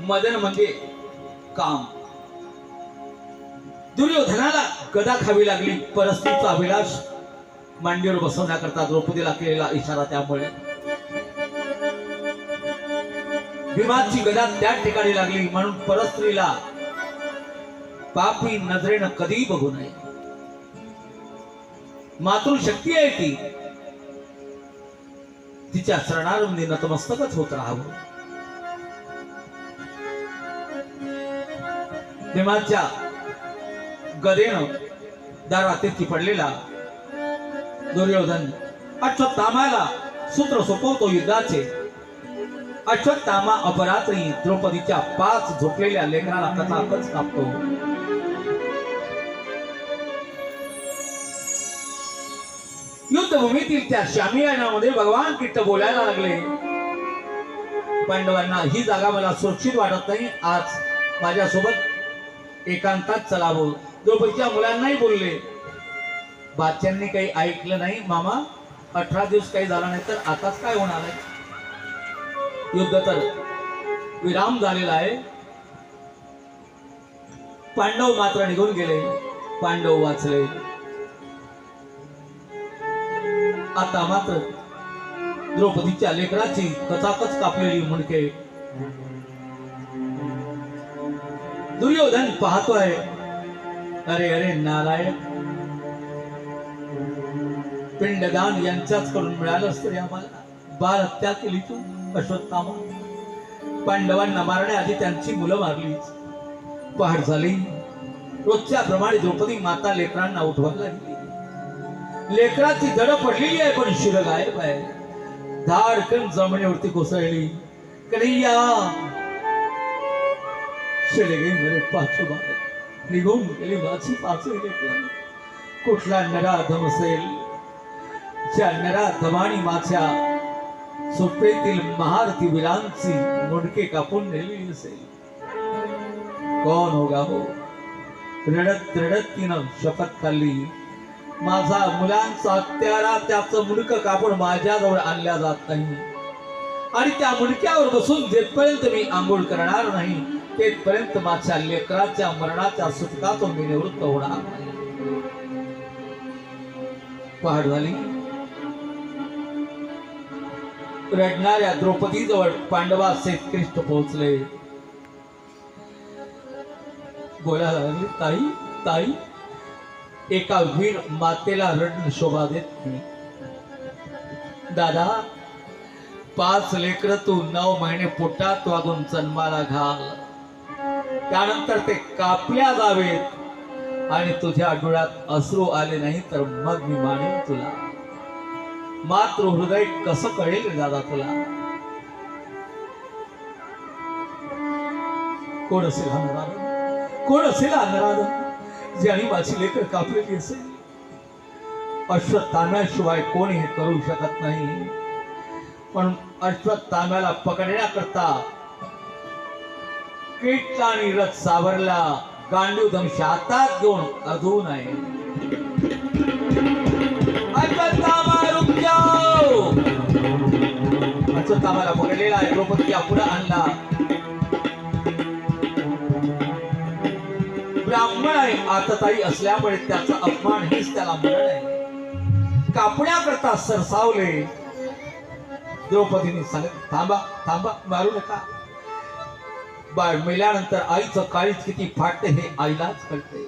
मदन म्हणजे काम. दुर्योधनाला गदा खावी लागली. परस्त्रीचा अभिलाष मांडीवर बसवण्याकरता द्रौपदीला केलेला इशारा. त्यामुळे भीमाची गदा त्या ठिकाणी लागली. म्हणून परस्त्रीला पापी नजरेनं कधीही बघू नये. मातृशक्ती आहे ती. तिच्या शरणारविंदी नतमस्तकच होत राहावं. भीमाच्या गदेनं दारात पडलेला दुर्योधन अश्वत्थामाला सूत्र सोपवतो युद्धाचे. अश्वत्थामा अपरात्री द्रौपदीच्या 5 झोपलेल्या लेकराला कथाकच कापतो. युद्धभूमीतील त्या शामियानामध्ये भगवान कृष्ण बोलायला लागले. पांडवांना ही जागा मला सुरक्षित वाटत नाही. आज माझ्यासोबत एकांतात चलावं. द्रौपदीच्या मुलांनाही बोलले. बादशांनी काही ऐकलं नाही. मामा 18 दिवस काही झाला नाही तर आताच काय होणार आहे. युद्ध तर विराम झालेला आहे. पांडव मात्र निघून गेले. पांडव वाचले. आता मात्र द्रौपदीच्या लेकराची कचाकच कापलेली मुंडके. दुर्योधन पाहतोय. अरे अरे नालायक, पिंडदान यांच्याच कडून मिळालं असतं आम्हाला. बाल हत्या केली तू अश्वत्थामा. पांडवांना मारण्याआधी त्यांची मुलं मारलीच. पहाट झाली. रोजच्या प्रमाणे द्रौपदी माता लेकरांना उठवायला लागली. लेकराची जड पडलेली आहे पण शिर गायब आहे. धाडकन जमिनीवरती कोसळली. कन्हैया चले गई मेरे पाचू बाळ. निघून गेली माझी 5 लेकरं. कुठला नराधम असेल ज्या नराधमाने माझ्या सुप्रेतील महारथी वीरांची मुंडके कापून नेली असेल. कोण होगा हो. रडत रडत तिनं शपथ खाल्ली. माझा मुलांचा हत्यारा त्याचं मुंडकं कापून माझ्याजवळ आणल्या जात नाही. आणि त्या मुंडक्यावर बसून जेपर्यंत मी आंघोळ करणार नाही तेपर्यंत माझ्या लेकराच्या मरणाच्या सुटकातून मी निवृत्त होणार नाही. पहाट झाली. रडणाऱ्या द्रौपदीजवळ पांडवाचे कृष्ण पोहोचले. बोलायला लागले, ताई ताई. एका वीर मातेला रडणं शोभा देत नाही. दादा 5 लेकर तू 9 महिने पोटात वागून जन्माला घाल. त्यानंतर ते कापल्या जावेत आणि तुझ्या डोळ्यात अश्रू आले नाही तर मग मी मानेन तुला. मातृ हृदय कसं कळेल दादा तुला. कोण असेल हा नराधम. कोण असेल हा नराधम ज्याने माझी लेकर कापलेली असेल. अश्वत्थाम्याशिवाय कोणी हे करू शकत नाही. पण अश्वत्थाम्याला पकडण्याकरता कृष्ण आणि रथ सावरला. गांडीव धनुष हातात घेऊन अधून आहे. अश्वत्थाम्याला पकडलेला आहे. द्रौपदीला पुढे आणला. ब्राह्मण आहे आतताई असल्यामुळे त्याचा अपमान हेच त्याला मरण आहे. कापण्याकरता सरसावले. द्रौपदीने सांगितलं, थांबा थांबा, मारू नका. बाळ मेल्यानंतर आईचं काळीज किती फाटते हे आईलाच कळते.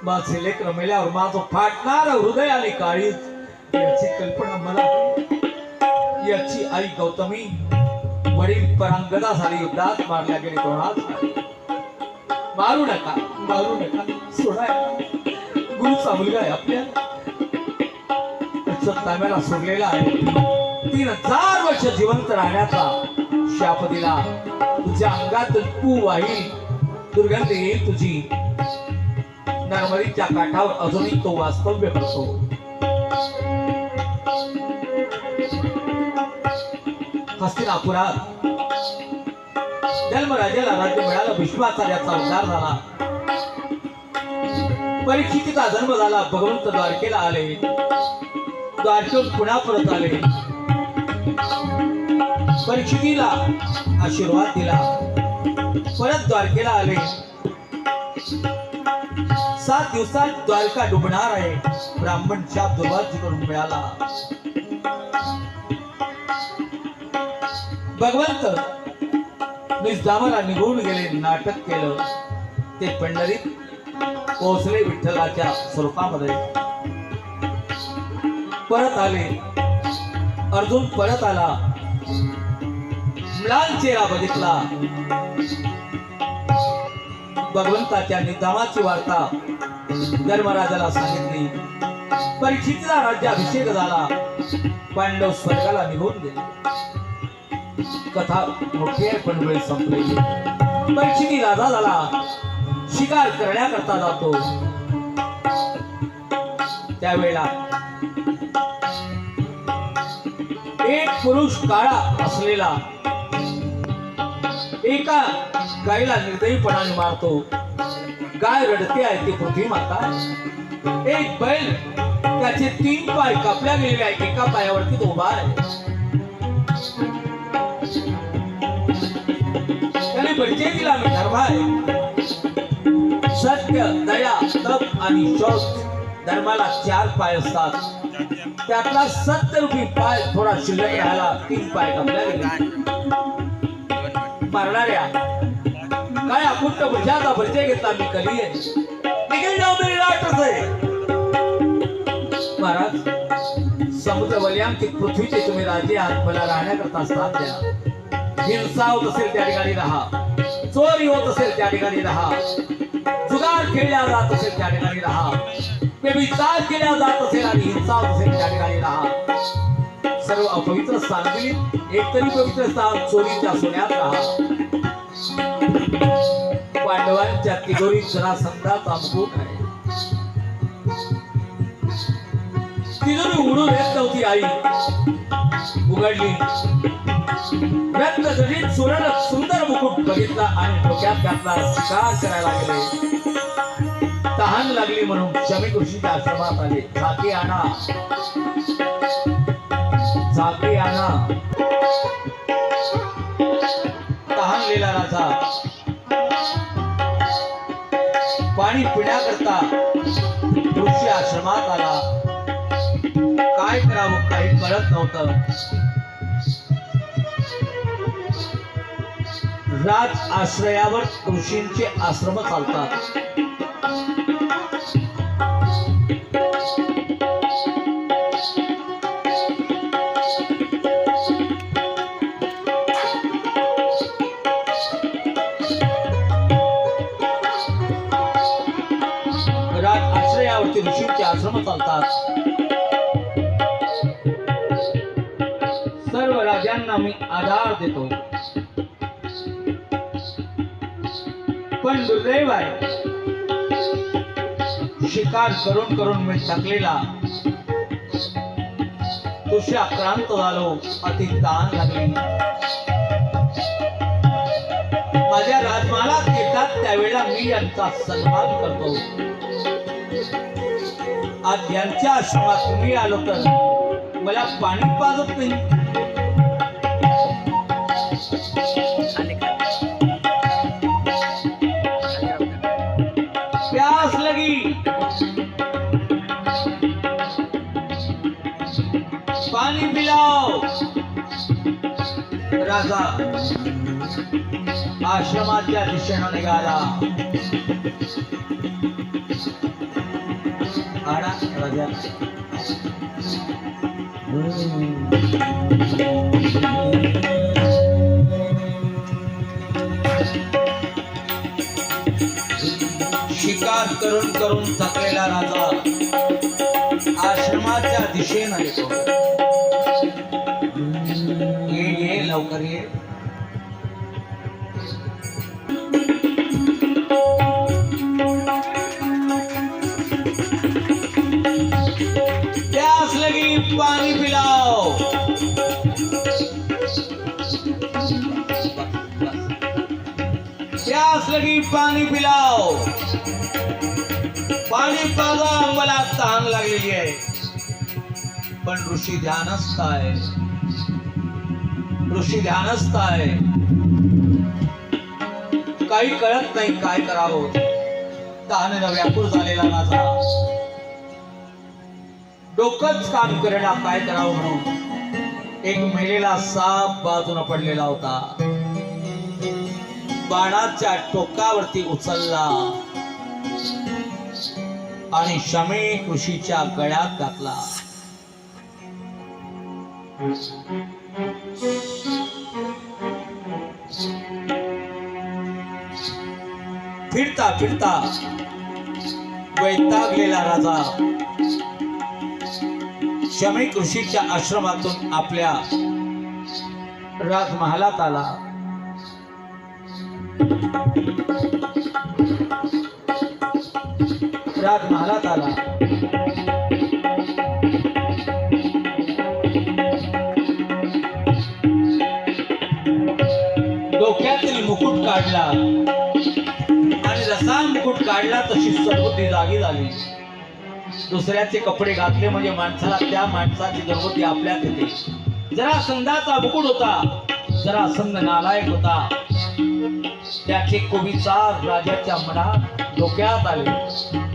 माझे लेकर मेल्यावर माझं फाटणार हृदय आणि काळीज याची कल्पना मला. याची आई गौतमी वडील परांगदा झाली, युद्धात मारल्या गेले, तोरणात झाली. मारू नका, मारू नका, सोडा. गुरुचा मुलगा आहे आपल्या ताब्याला सोडलेला आहे. 3000 वर्ष जिवंत राहण्याचा शाप दिला. तुझ्या अंगात तू वाहील, दुर्गंध येईल तुझी. नर्मदीच्या काठावर अजूनही तो वास्तव्य करतो. हस्तिनापुरात धर्मराजाला राज्य मिळालं. भीष्माचार्याचा उद्धार झाला. परीक्षितीचा जन्म झाला. भगवंत द्वारकेला आले. द्वारकेहून पुन्हा परत आले. परीक्षितीला आशीर्वाद दिला. परत द्वारकेला आले. 7 दिवसात द्वारका डुबणार आहे. ब्राह्मण शाप दुर्वाजी करून मिळाला. भगवंत निजधामाला निघून गेले. नाटक केलं. ते पंढरीत पोहोचले. विठ्ठलाच्या स्वरूपामध्ये परत आले. अर्जुन परत आला. म्लान चेहरा बघितला. भगवंताच्या निधामाची वार्ता धर्मराजाला सांगितली. परीक्षितीला राज्याभिषेक झाला. पांडव स्वर्गाला निघून गेले. कथा मोठी आहे पण वेळ संपलेली. परीक्षिती राजा झाला. शिकार करण्याकरता जातो. त्यावेळेला एक पुरुष काळा असलेला एका गायीला निर्दयीपणाने मारतो. गाय रडते आहे. ती पृथ्वी माता. एक बैल त्याचे 3 पाय कापल्या गेलेले आहेत. एका पायावरती तो उभा आहे. त्याने परिचय दिला, मी धर्म आहे. सत्य, दया, तप आणि शौच. धर्माला 4 पाय असतात. त्यातला 70 रुपये पाय थोडा शिल्लक राहिला. 3 पाय कापल्या गेले. मारणाऱ्या काय अकुंठ पुरुषाचा परिचय घेतला. मी कली आहे. निघून जाऊ मेरी राष्ट्र से. महाराज, समुद्र वलयांकित पृथ्वीचे तुम्ही राजे आहात. मला राहण्याकरता स्थान द्या. हिंसा होत असेल त्या ठिकाणी राहा. चोरी होत असेल त्या ठिकाणी राहा. जुगार खेळल्या जात असेल त्या ठिकाणी राहा. व्यभिचार केल्या जात असेल आणि हिंसा होत असेल त्या ठिकाणी राहा. सर्व अपवित्र स्थान दिली. एक तरी पवित्र स्थान चोरीच्या सोन्यात राहा. पांडवांच्या तिजोरीत जरासंधाचा मुकुट आहे. तिजोरी उघडून येत नव्हती. आई उघडली. रत्नजडित सुंदर मुकुट बघितला आणि डोक्यात घातला. शिकार करायला गेले. तहान लागली म्हणून शमी ऋषीच्या आश्रमात आले. झाकी आणा, झाकी आणा. तहानलेला राजा पाणी पिण्याकरता ऋषी आश्रमात आला. काय करावं काही कळत नव्हतं. राज आश्रयावर ऋषींचे आश्रम चालतात. राज आश्रयावरती ऋषींचे आश्रम चालतात. सर्व राजांना मी आधार देतो. पण दुर्दैव आहे, शिकार करून करून मी थकलेला. तुझे आक्रांत झालो. अति ताण लागले. माझ्या राजमहालात येतात त्यावेळेला मी यांचा सन्मान करतो. आज यांच्या आश्रमात मी आलो तर मला पाणी पाजत नाही. प्यास लगी, पाणी पिलाओ. राजा आश्रमाच्या दिशेने निघाला. आडा राजा शिकार करून करून थकलेला राजा आश्रमाच्या दिशेने येतो. ये लवकर ये. प्यास लगी पानी पिलाओ. प्यास लगी पाणी पिलाओ. पाणी पाजा, मला तहान लागलेली आहे. पण ऋषी ध्यानस्थ आहे. ऋषी ध्यानस्थ आहे. काही कळत नाही काय करावं. तहानेनं व्याकुळ झालेला माझा डोकंच काम करेना काय करावं म्हणून एक मेलेला साप बाजूने पडलेला होता. बाणाच्या टोकावरती उचलला आणि शमी ऋषीच्या गळ्यात घातला. फिरता फिरता वैतागलेला राजा शमी ऋषीच्या आश्रमातून आपल्या राजमहालात आला. राजमहालात आला. डोक्यातील मुकुट काढला आणि जसा मुकुट काढला तशी सर्वती जागी झाली. दुसऱ्याचे कपडे घातले म्हणजे माणसाला त्या माणसाची दुर्गती आपल्यात येते. जरा संघाचा मुकुट होता, जरा संघ नालायक होता. त्याचे कोविचार राजाच्या मनात डोक्यात आले.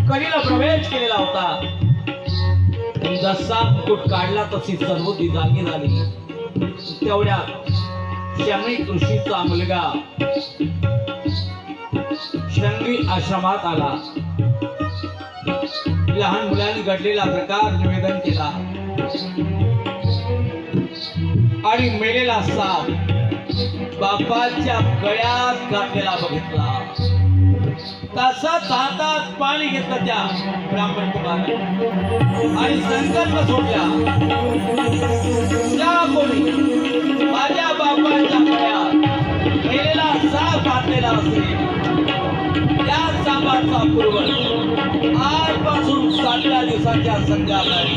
कलीला प्रवेश केलेला होता. जसा मुकुट काढला तशी सर्वती जागी झाली. तेवढ्या शमी ऋषीचा मुलगा शृंगी आश्रमात आला. लहान मुलांनी घडलेला प्रकार निवेदन केला आणि मेलेला साप बापाच्या गळ्यात घातलेला बघितला. तसाच हातात पाणी घेतलं त्या ब्राह्मण कुमाराने आणि संकल्प सोडला. त्या कोणी माझ्या बापाच्या गळ्यात मेलेला साप घातलेला असेल, त्या सापाचा पूर्वज आजपासून 7 दिवसाच्या संध्याकाळी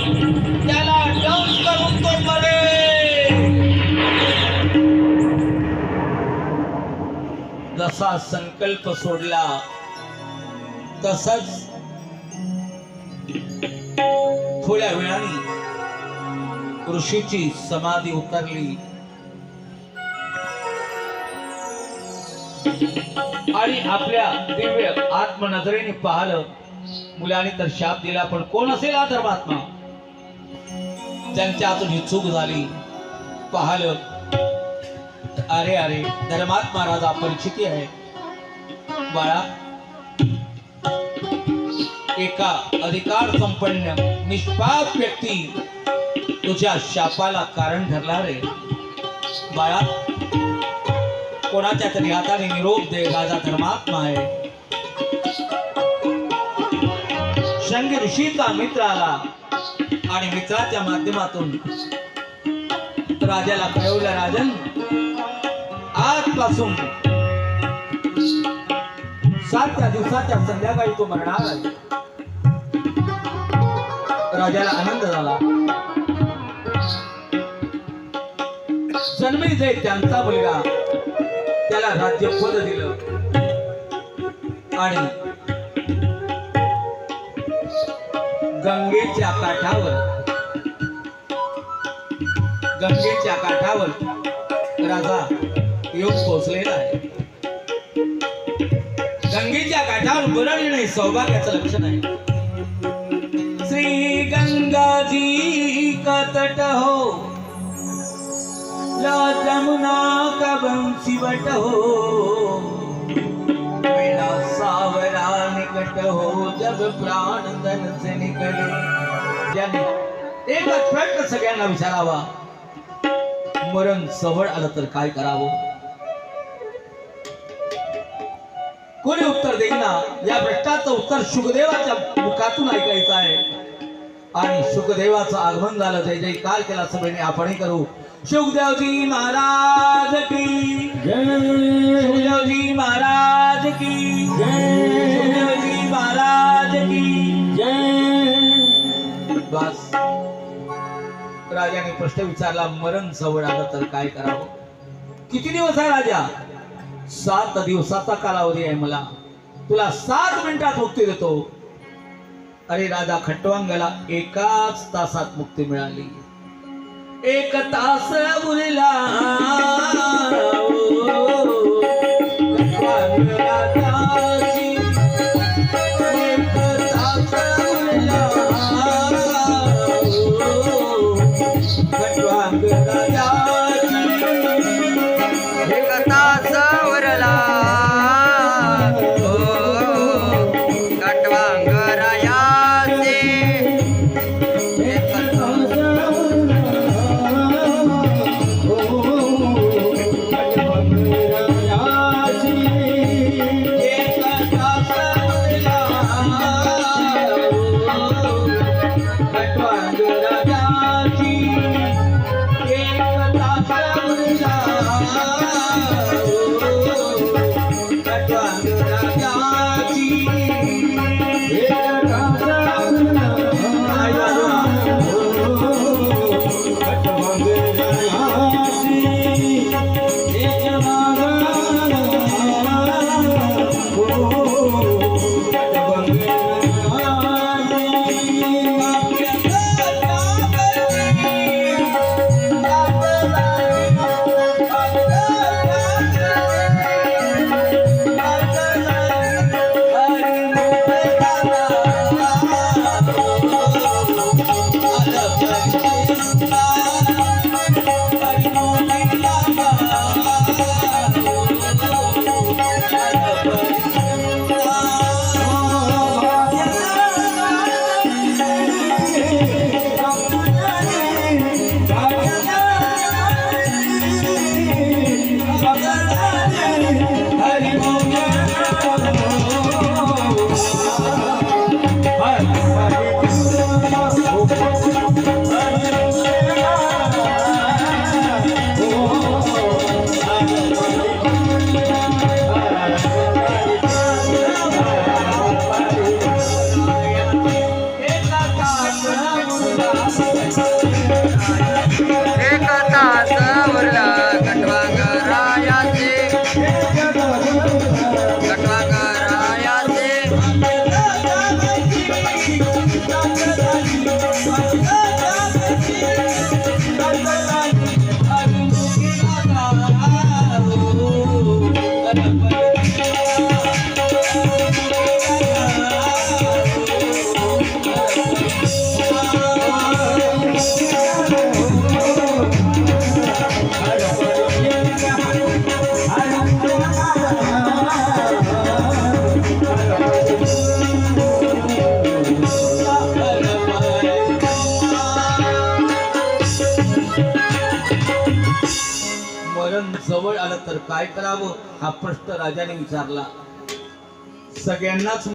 त्याला डाऊन करून तो मरेल. जसा संकल्प सोडला तसंच थोड्या वेळाने ऋषीची समाधी उतरली आणि आपल्या दिव्य आत्मनजरेने पाहिलं. मुलाने तर शाप दिला, पण कोण असेल हा धर्मात्मा? त्यांच्या हातून ही चूक झाली. पाहिलं, अरे अरे धर्मात्मा राजा परिचिती आहे. बाळा, एका अधिकार संपन्न निष्पाप व्यक्ती तुझ्या शापाला कारण ठरला रे. बाळा, कोणाच्या तरी हाताने निरोप दे. राजा धर्मात्मा आहे. शृंगी ऋषीचा मित्र आला आणि मित्राच्या माध्यमातून राजाला कळवलं, राजन, आजपासून 7 दिवसाच्या संध्याकाळी तो मरणार आहे. राजाला आनंद झाला. जन्मेजय त्यांचा मुलगा, त्याला राज्यपद दिलं आणि गंगेच्या काठावर राजा योग पोचलेला आहे. गंगेच्या काठावर बरं येणे सौभाग्याचं लक्षण आहे. श्री गंगा जी का तट हो, ला जमुना का बंसीवट हो, मेरा सावरा निकट हो, जब प्राण तन से निकले. ज्याने एकच प्रश्न सगळ्यांना विचारावा, मरण जवळ आलं तर काय करावं? कोणी उत्तर देईना या प्रश्नाचं उत्तर शुकदेवाच्या मुखातून ऐकायचं आहे आणि शुकदेवाचं आगमन झालं जय जयकार केला सगळ्यांनी आपणही करू शुकदेवजी महाराज की जय शुकदेवजी महाराज की जय शुकदेवजी महाराज की जय बस राजाने प्रश्न विचारला मरण जवळ आलं तर काय करावं किती दिवस आहे राजा 7 दिवसाचा कालावधी आहे मला तुला 7 मिनिटात मुक्ती देतो अरे राजा खट्टवांगाला एकाच तासात मुक्ती मिळाली 1 तास उरला जवळ आलं तर काय करावं हा प्रश्न राजाने विचारला सगळ्यांनाच